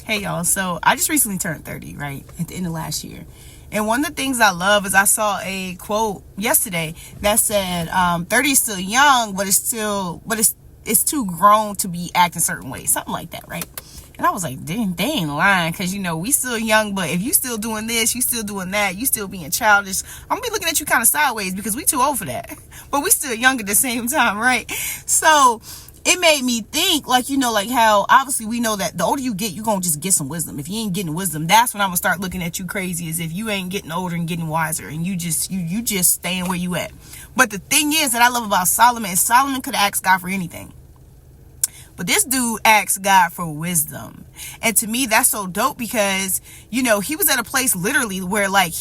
Hey y'all, so I just recently turned 30, right? At the end of last year. And one of the things I love is I saw a quote yesterday that said, 30 is still young, but it's too grown to be acting certain ways. Something like that, right? And I was like, dang, they ain't lying, because we still young, but if you still doing this, you still doing that, you still being childish, I'm gonna be looking at you kind of sideways, because we too old for that. But we still young at the same time, right? So it made me think, like how obviously we know that the older you get, you're gonna just get some wisdom. If you ain't getting wisdom, that's when I'm gonna start looking at you crazy, as if you ain't getting older and getting wiser, and you just staying where you at. But the thing is that I love about Solomon is Solomon could ask God for anything. But this dude asked God for wisdom. And to me, that's so dope, because, he was at a place literally where like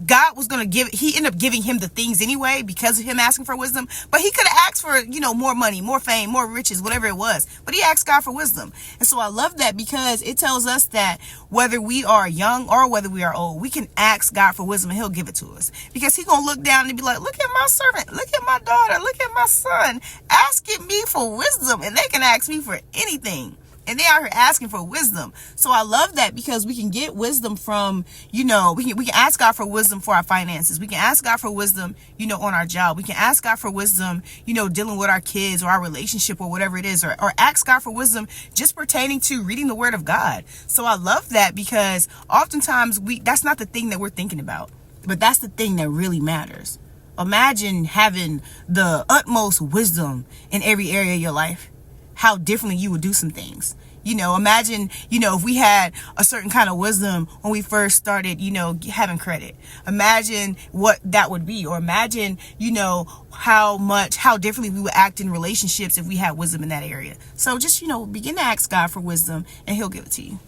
God was going to he ended up giving him the things anyway because of him asking for wisdom. But he could have asked for, more money, more fame, more riches, whatever it was. But he asked God for wisdom. And so I love that, because it tells us that whether we are young or whether we are old, we can ask God for wisdom and he'll give it to us. Because he's going to look down and be like, look at my servant, look at my daughter, look at my son, asking me for wisdom, and they can ask me for anything. And they out here asking for wisdom. So I love that, because we can get wisdom from, we can ask God for wisdom for our finances. We can ask God for wisdom, on our job. We can ask God for wisdom, dealing with our kids or our relationship or whatever it is, or ask God for wisdom just pertaining to reading the word of God. So I love that, because oftentimes that's not the thing that we're thinking about, but that's the thing that really matters. Imagine having the utmost wisdom in every area of your life. How differently you would do some things. Imagine, if we had a certain kind of wisdom when we first started, having credit. Imagine what that would be. Or imagine, how differently we would act in relationships if we had wisdom in that area. So just, begin to ask God for wisdom, and he'll give it to you.